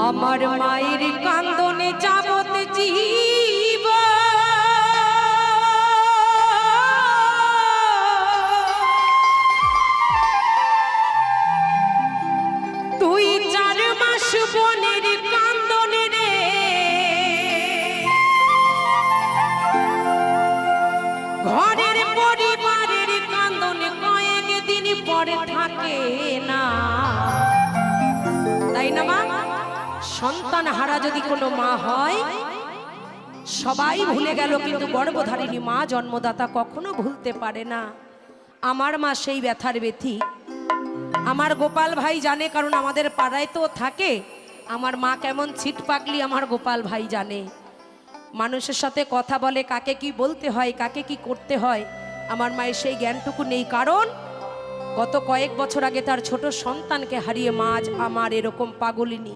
আমার মায়ের কান্দনে যাবত জীব তুই 4 মাস বনের কান্দনে রে ঘরের পরিবারের কান্দনে কয়েক দিন পরে থাকে না, তাই না মা? সন্তান হারা যদি কোনো মা হয় সবাই ভুলে গেল, কিন্তু গর্ভধারিণী মা জন্মদাতা কখনো ভুলতে পারে না। আমার মা সেই ব্যথার ব্যথী আমার গোপাল ভাই জানে, কারণ আমাদের পাড়ায় তো থাকে। আমার মা কেমন ছিট পাগলি আমার গোপাল ভাই জানে। মানুষের সাথে কথা বলে, কাকে কি বলতে হয়, কাকে কি করতে হয়, আমার মায়ের সেই জ্ঞানটুকু নেই। কারণ গত কয়েক বছর আগে তার ছোট সন্তানকে হারিয়ে মা আজ আমার এরকম পাগলিনী।